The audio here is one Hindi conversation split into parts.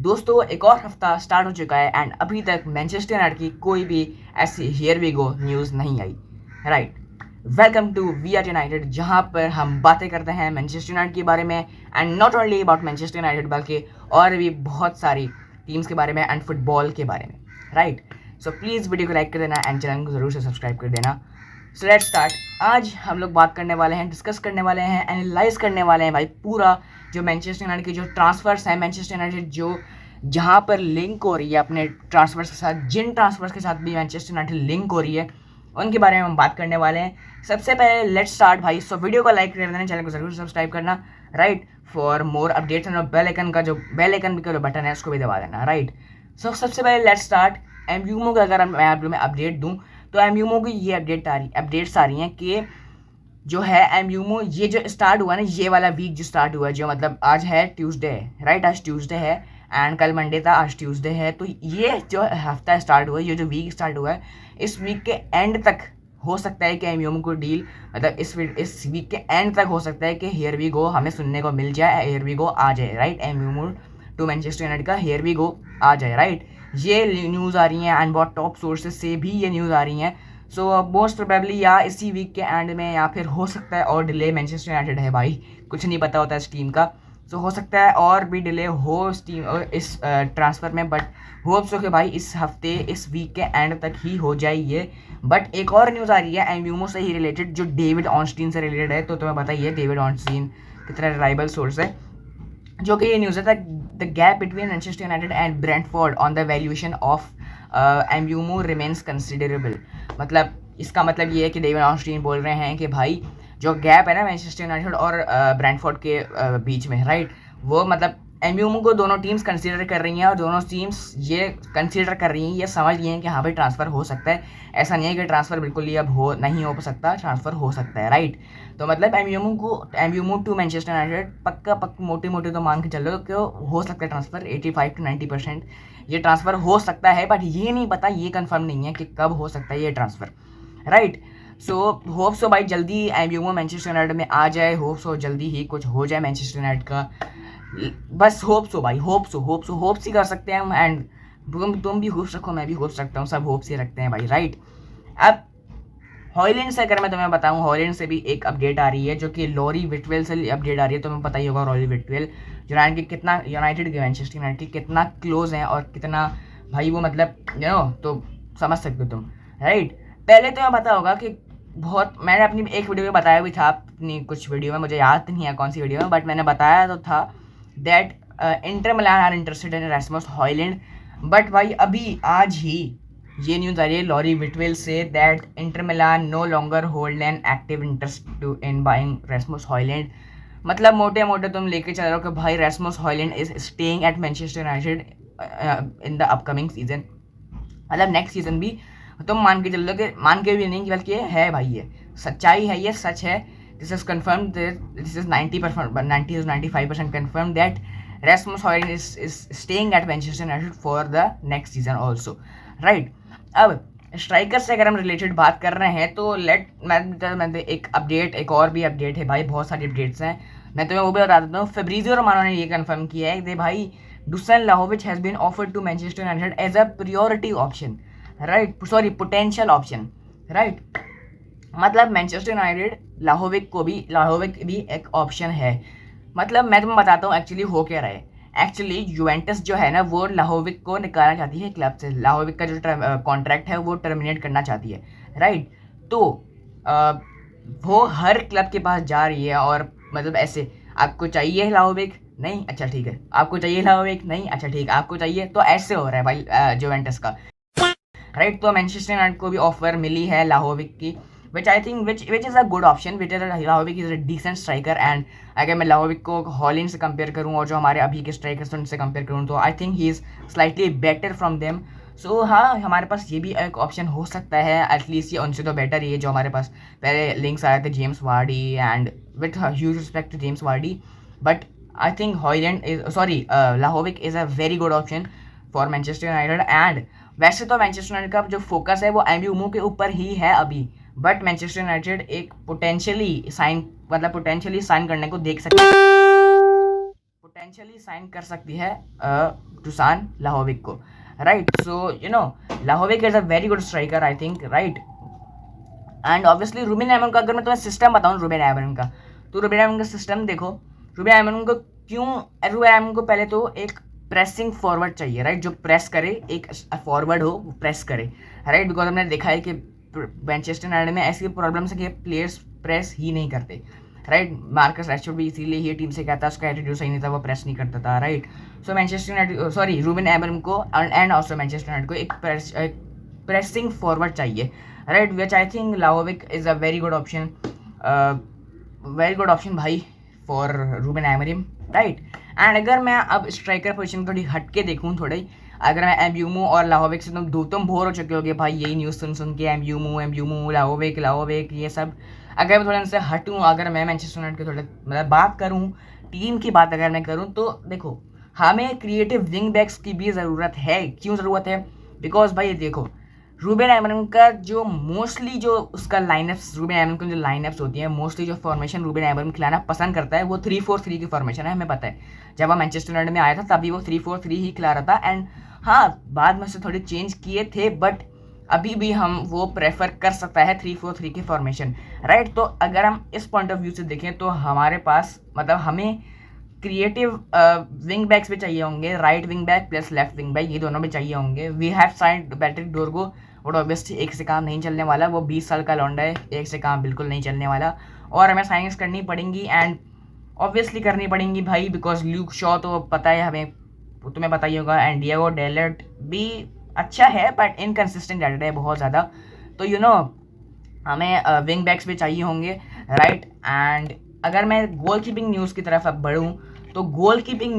दोस्तों एक और हफ्ता स्टार्ट हो चुका है एंड अभी तक मैनचेस्टर यूनाइटेड की कोई भी ऐसी हियर वी गो न्यूज़ नहीं आई। Right, welcome to we are united, जहाँ पर हम बातें करते हैं मैनचेस्टर यूनाइटेड के बारे में and not only about Manchester United बल्कि और भी बहुत सारी टीम्स के बारे में एंड फुटबॉल के बारे में। राइट, सो प्लीज़ वीडियो को लाइक कर देना एंड चैनल को ज़रूर से सब्सक्राइब कर देना। So let's start. आज हम लोग बात करने वाले हैं, डिस्कस करने वाले हैं, एनालाइज करने वाले हैं भाई पूरा जो मैनचेस्टर यूनाइटेड के जो ट्रांसफर्स हैं, मैनचेस्टर यूनाइटेड जो जहाँ पर लिंक हो रही है अपने ट्रांसफर्स के साथ, जिन ट्रांसफर्स के साथ भी मैनचेस्टर यूनाइटेड लिंक हो रही है उनके बारे में हम बात करने वाले हैं। सबसे पहले लेट्स स्टार्ट भाई। सो वीडियो को लाइक कर देना, चैनल को जरूर सब्सक्राइब करना। Right, for more updates and bell icon का जो बटन है उसको भी दबा देना। राइट, सो सबसे पहले लेट्स स्टार्ट। एमयूमो का अगर मैं आप लोग में अपडेट दूँ तो एमयूमो की ये अपडेट्स आ रही हैं कि जो है एमयूमो ये जो स्टार्ट हुआ ना, ये वाला वीक जो स्टार्ट हुआ, जो मतलब आज है ट्यूसडे है। राइट, आज ट्यूसडे है एंड कल मंडे था, आज ट्यूसडे है। तो ये जो हफ्ता स्टार्ट हुआ, ये जो वीक स्टार्ट हुआ है, इस वीक के एंड तक हो सकता है कि एमयूमो को डील, मतलब इस वीक के एंड तक हो सकता है कि हियर वी गो हमें सुनने को मिल जाए, हियर वी गो आ जाए। राइट, एमयूमो टू मैनचेस्टर यूनाइटेड का हियर वी गो आ जाए। राइट, ये न्यूज़ आ रही हैं एंड बहुत टॉप सोर्सेज से भी ये न्यूज़ आ रही हैं। सो मोस्ट प्रोबेबली या इसी वीक के एंड में या फिर हो सकता है और डिले। मैनचेस्टर यूनाइटेड है भाई, कुछ नहीं पता होता इस टीम का। सो हो सकता है और भी डिले हो इस टीम इस ट्रांसफ़र में, बट होप सो कि भाई इस हफ्ते इस वीक के एंड तक ही हो जाए ये। बट एक और न्यूज़ आ रही है एमयूमो से ही रिलेटेड, जो डेविड ऑनस्टीन से रिलेटेड है। तो तुम्हें बताइए डेविड ऑनस्टीन कितना रिलायबल सोर्स है, जो कि ये न्यूज़ है the gap between Manchester United and Brentford on the valuation of एमयूमो रिमेन्स कंसिडरेबल। मतलब इसका मतलब ये है कि डेविड ऑनस्टीन बोल रहे हैं कि भाई जो गैप है ना मैनचेस्टर यूनाइटेड और ब्रेंटफोर्ड के बीच में, राइट, वो मतलब एमयूमो को दोनों टीम्स कंसीडर कर रही हैं और दोनों टीम्स ये कंसीडर कर रही हैं, ये समझ रही हैं कि हाँ भाई ट्रांसफ़र हो सकता है। ऐसा नहीं है कि ट्रांसफ़र बिल्कुल ही अब नहीं हो सकता, ट्रांसफ़र हो सकता है। राइट, तो मतलब एमयूमो टू मैनचेस्टर यूनाइटेड पक्का मोटे तो मान के चलो कि हो सकता है ट्रांसफ़र 85 to 90% ये ट्रांसफ़र हो सकता है। बट ये नहीं पता, ये कंफर्म नहीं है कि कब हो सकता है ये transfer. Right, so hope so भाई जल्दी एमयूमो मैनचेस्टर यूनाइटेड में आ जाए, होप सो जल्दी ही कुछ हो जाए मैनचेस्टर यूनाइटेड का। बस होप सो भाई, होप्स ही कर सकते हैं हम। एंड तुम भी होप्स रखो, मैं भी होप्स रखता हूँ, सब होप्स ही रखते हैं भाई। राइट, अब हॉयलैंड से अगर मैं तुम्हें बताऊं, हॉयलैंड से भी एक अपडेट आ रही है, जो कि लॉरी विटवेल से अपडेट आ रही है। तुम्हें पता ही होगा लॉरी विटवेल यूनाइटेड के कितना, यूनाइटेड के मैनचेस्टर यूनाइटेड के कितना क्लोज हैं और कितना भाई वो मतलब तो समझ सकते हो तुम। राइट, पहले तुम्हें पता होगा कि बहुत, मैंने अपनी एक वीडियो में बताया भी था, अपनी कुछ वीडियो में, मुझे याद नहीं है कौन सी वीडियो में, बट मैंने बताया तो था that Inter Milan are interested in Rasmus Hojlund. But भाई अभी आज ही ये न्यूज़ आ रही है लॉरी विटवेल से that Inter Milan no longer hold an active interest to in buying Rasmus Hojlund. मतलब मोटे मोटे तुम लेके चल रहे हो कि भाई Rasmus Højlund is staying at Manchester United in the upcoming season, मतलब नेक्स्ट सीजन भी। तुम मान के चल रहे हो कि, मान के भी नहीं बल्कि है भाई, ये सच्चाई है, ये सच है। This is confirm, this is 90% confirm that Rasmus Højlund is staying at Manchester United for the next season also. Right, अब स्ट्राइकर से अगर हम रिलेटेड बात कर रहे हैं तो मैं एक और भी अपडेट है भाई, बहुत सारी अपडेट्स हैं, मैं तुम्हें वो भी बता देता हूँ। फेब्रिजियो रोमानो ने ये कंफर्म किया है कि भाई Dusan Vlahovic has been offered to Manchester United as a priority option. Right, sorry potential option. Right, मतलब मैनचेस्टर यूनाइटेड लाहोविक भी एक ऑप्शन है। मतलब मैं तुम्हें बताता हूँ एक्चुअली हो क्या रहा है। एक्चुअली यूवेंटस जो है ना, वो लाहोविक को निकालना चाहती है क्लब से, लाहोविक का जो कॉन्ट्रैक्ट है वो टर्मिनेट करना चाहती है। राइट, तो वो हर क्लब के पास जा रही है और मतलब ऐसे, आपको चाहिए लाहोविक, नहीं अच्छा ठीक है, आपको चाहिए लाहोविक, नहीं अच्छा ठीक है, आपको चाहिए, तो ऐसे हो रहा है भाई यूवेंटस का। राइट, तो मैनचेस्टर यूनाइटेड को भी ऑफर मिली है लाहोविक की, which I think which is a good option, which is लाहोविक is a decent striker। And अगर मैं लाहोविक को हॉलैंड से कंपेयर करूँ और जो हमारे अभी के स्ट्राइकर्स उनसे कंपेयर करूँ तो I think he is slightly better from them. So हाँ, हमारे पास ये भी एक ऑप्शन हो सकता है, एटलीस्ट ये उनसे तो बेटर ही है। जो हमारे पास पहले लिंक्स आए थे James Vardy, and with huge respect to James Vardy, but I think Hojlund is sorry Vlahovic is a very good option for Manchester United. And वैसे तो मैनचेस्टर यूनाइटेड का जो फोकस है वो एमयूमो के ऊपर ही है अभी, बट मैनचेस्टर यूनाइटेड एक पोटेंशियली साइन करने को देख सकता है। पोटेंशियली साइन कर सकती है टुसान लाहोविक को, right. So Vlahovic is a very good striker I think, right. And obviously Ruben Amorim का अगर मैं तुम्हें सिस्टम बताऊँ रूबेन अमोराम का, तो रूबेन अमोराम का सिस्टम देखो। रूबेन अमोराम को रूबेन अमोराम को पहले तो एक प्रेसिंग फॉरवर्ड चाहिए, राइट, जो प्रेस करे, एक फॉरवर्ड हो वो प्रेस करे, राइट। बिकॉज हमने देखा है कि मैनचेस्टर यूनाइटेड में ऐसी प्रॉब्लम्स है कि प्लेयर्स प्रेस ही नहीं करते, राइट। मार्कस रैशफोर्ड भी इसीलिए ये टीम से कहता है, उसका एटीट्यूड सही नहीं था, वो प्रेस नहीं करता था, right. So Manchester United, sorry, Ruben Amorim को एंड ऑल्सो मैनचेस्टर यूनाइटेड को एक प्रेसिंग फॉरवर्ड चाहिए, right, which I think Vlahovic is a very good option, very good option भाई for Ruben Amorim, right. And अगर मैं अब स्ट्राइकर पोजीशन थोड़ी हट के देखूँ थोड़ी, अगर मैं एम्ब्यूमो और लाहोविक से तुम बोर हो चुके होगे भाई यही न्यूज़ सुन के, एम्ब्यूमो लाहोविक ये सब। अगर मैं थोड़ा इनसे हटूँ, अगर मैं मैनचेस्टर यूनाइटेड के थोड़े मतलब बात करूँ, टीम की बात अगर मैं करूँ, तो देखो हमें क्रिएटिव विंग बैक्स की भी ज़रूरत है। क्यों ज़रूरत है? बिकॉज भाई देखो रूबेन अमोराम का जो मोस्टली जो उसका लाइनअप्स, रूबेन अमोराम की जो लाइनअप्स होती है, मोस्टली जो फॉर्मेशन रूबेन अमोराम खिलाना पसंद करता है वो 3-4-3 की फॉर्मेशन है, हमें पता है। जब वो मैनचेस्टर यूनाइटेड में आया था तभी वो 3-4-3 ही खिला रहा था, एंड हाँ बाद में से थोड़े चेंज किए थे, बट अभी भी हम वो प्रेफर कर सकता है 3-4-3 की फॉर्मेशन, राइट। तो अगर हम इस पॉइंट ऑफ व्यू से देखें तो हमारे पास मतलब हमें क्रिएटिव विंग बैक्स भी चाहिए होंगे, right wing back plus left wing back, ये दोनों भी चाहिए होंगे। We have signed Patrick Dorgu, but obviously एक से काम नहीं चलने वाला, वो 20 साल का लौंडा है, एक से काम बिल्कुल नहीं चलने वाला, और हमें साइनिंग्स करनी पड़ेंगी, एंड ऑब्वियसली करनी पड़ेंगी भाई, बिकॉज ल्यूक शॉ तो पता है हमें, तुम्हें पता ही होगा, एंड डिएगो डेलर्ट भी अच्छा है बट इनकन्सिस्टेंट डेलर्ट है बहुत ज़्यादा। तो हमें विंग बैक्स भी चाहिए होंगे, राइट। एंड अगर मैं गोल कीपिंग न्यूज़ की तरफ अब बढ़ूँ, तो गोल कीपिंग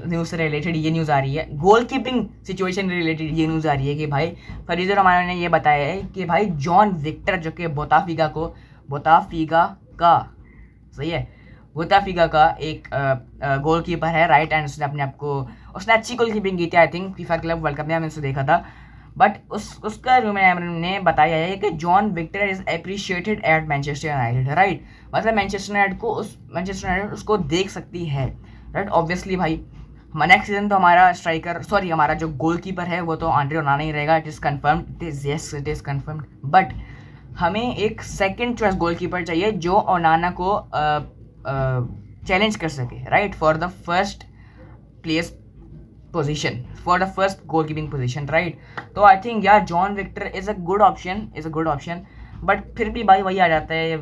न्यूज़ से रिलेटेड ये न्यूज़ आ रही है, गोल कीपिंग सिचुएशन रिलेटेड ये न्यूज़ आ रही है कि भाई फरीजो रोमानो ने ये बताया है कि भाई जॉन विक्टर जो कि बोताफिगा का एक गोल कीपर है, राइट। एंड उसने अच्छी गोल कीपिंग की थी I think FIFA club world cup में, हमने उसको देखा था। बट उसका रूबेन अमोराम ने बताया है कि John Victor is appreciated at Manchester United, right. मतलब मैनचेस्टर यूनाइटेड उसको देख सकती है, राइट। ऑब्वियसली भाई नेक्स्ट सीजन तो हमारा जो गोल कीपर है वो तो आंड्रे ओनाना ही रहेगा, इट इज़ कन्फर्म्ड। बट हमें एक सेकंड चॉइस गोल कीपर चाहिए जो ओनाना को चैलेंज कर सके, right, for the first place position, for the first goal keeping position, right. तो आई थिंक यार John Victor is a good option, but फिर भी भाई वही आ जाता है,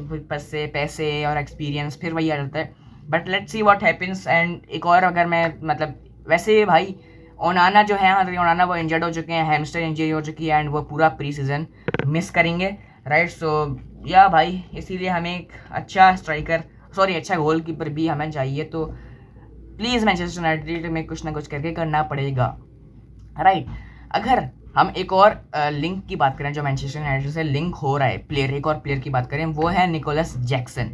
पैसे और एक्सपीरियंस फिर वही आ जाता है। But let's see what happens. And एक और अगर मैं मतलब वैसे भाई ओनाना जो है, ओनाना वो इंजर्ड हो चुके हैं, हैमस्ट्रिंग इंजरी हो चुकी है, एंड वो पूरा प्री सीजन मिस करेंगे, राइट। सो या भाई इसीलिए हमें एक अच्छा गोल कीपर भी हमें चाहिए, तो प्लीज़ मैनचेस्टर यूनाइटेड में कुछ ना कुछ करके करना पड़ेगा, राइट। अगर हम एक और लिंक की बात करें जो मैनचेस्टर यूनाइटेड से लिंक हो रहा है, एक और प्लेयर की बात करें, वो है Nicholas Jackson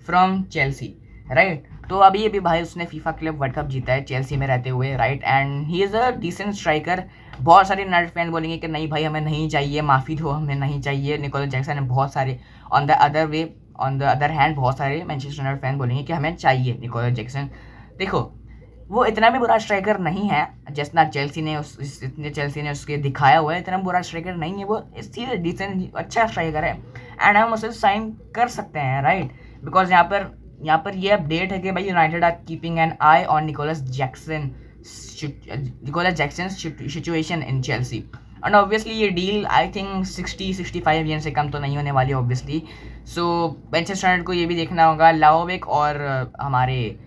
from Chelsea, right. तो अभी भाई उसने फीफा क्लब वर्ल्ड कप जीता है चेल्सी में रहते हुए, right. And he is a decent striker. बहुत सारे यूनाइटेड फैन बोलेंगे कि नहीं भाई हमें नहीं चाहिए, माफ़ी दो, हमें नहीं चाहिए निकोलस जैक्सन। बहुत सारे ऑन द अदर हैंड बहुत सारे मैनचेस्टर यूनाइटेड फैन बोलेंगे कि हमें चाहिए निकोलस जैक्सन। देखो वो इतना भी बुरा स्ट्राइकर नहीं है जितना चेल्सी ने उसके दिखाया हुआ है, इतना बुरा स्ट्राइकर नहीं है वो, इसलिए डिसेंट अच्छा स्ट्राइकर है, एंड हम उसे साइन कर सकते हैं, राइट। बिकॉज यहाँ पर ये अपडेट है कि भाई United are keeping an eye on Nicholas Jackson situation in Chelsea. And obviously ये डील आई थिंक 60-65 मिलियन से कम तो नहीं होने वाली ऑब्वियसली। सो मैनचेस्टर यूनाइटेड को ये भी देखना होगा, लाहोविक और हमारे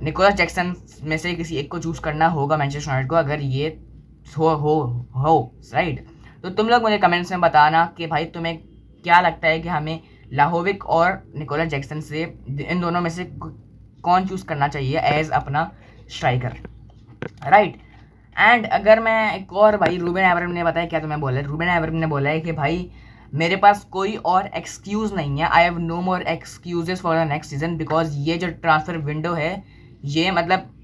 निकोलस जैक्सन में से किसी एक को चूज़ करना होगा मैनचेस्टर यूनाइटेड को, अगर ये हो राइट। तो तुम लोग मुझे कमेंट्स में बताना कि भाई तुम्हें क्या लगता है कि हमें लाहोविक और निकोलस जैक्सन से इन दोनों में से कौन चूज़ करना चाहिए एज अपना स्ट्राइकर, राइट। एंड अगर मैं एक और भाई रूबेन अमोराम ने बताया क्या तुम्हें बोला है, रूबेन अमोराम ने बोला है कि भाई मेरे पास कोई और एक्सक्यूज़ नहीं है, I have no more excuses for the next season, because ये जो ट्रांसफ़र विंडो है ये मतलब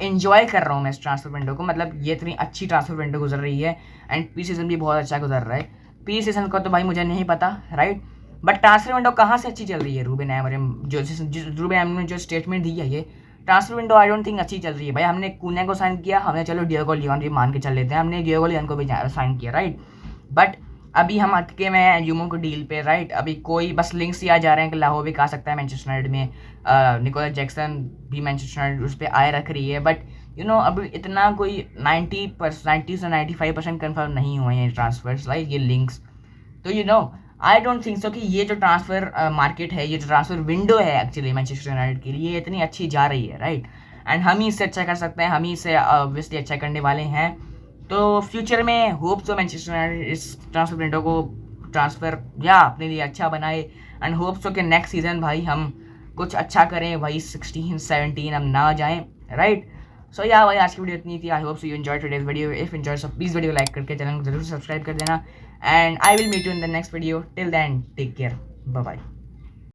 एंजॉय कर रहा हूँ मैं इस ट्रांसफर विंडो को, मतलब ये इतनी अच्छी ट्रांसफर विंडो गुजर रही है, एंड प्री सीजन भी बहुत अच्छा गुजर रहा है। प्री सीजन का तो भाई मुझे नहीं पता, राइट। बट ट्रांसफर विंडो कहाँ से अच्छी चल रही है? रूबेन अमोरिम रूबेन अमोरिम ने जो स्टेटमेंट दी है, ये transfer window I don't think अच्छी चल रही है भाई। हमने कुने को साइन किया, हमने चलो डियोगो लियोन भी मान के चल लेते हैं, हमने डियोगो लियोन को भी साइन किया, राइट। बट अभी हम अटके में हैं यूमो को डील पे, राइट। अभी कोई बस लिंक्स ही आ जा रहे हैं कि लाहोविक आ सकता है मैनचेस्टर यूनाइटेड में, निकोलस जैक्सन भी मैनचेस्टर यूनाइटेड उस पर आए रख रही है। बट अभी इतना कोई 90 से 95% कन्फर्म नहीं हुए हैं ट्रांसफर्स, लाइक ये लिंक्स। तो आई डोंट थिंक सो कि ये जो ट्रांसफ़र मार्केट है, ये जो ट्रांसफ़र विंडो है एक्चुअली मैनचेस्टर यूनाइटेड के लिए, इतनी अच्छी जा रही है, राइट। एंड हम ही इससे अच्छा कर सकते हैं, हम ही इससे ऑब्वियसली अच्छा करने वाले हैं। तो फ्यूचर में होप्स तो मैनचेस्टर यूनाइटेड इस ट्रांसफ़र विंडो को ट्रांसफ़र या अपने लिए अच्छा बनाए, एंड होप्स तो कि नेक्स्ट सीज़न भाई हम कुछ अच्छा करें, भाई 16-17 हम ना जाएँ, राइट। सो या भाई आज की वीडियो इतनी थी। I hope so you enjoy today's video. If enjoy so please video like करके चैनल को जरूर सब्सक्राइब कर देना, and I will meet you in the next video. Till then take care, bye bye.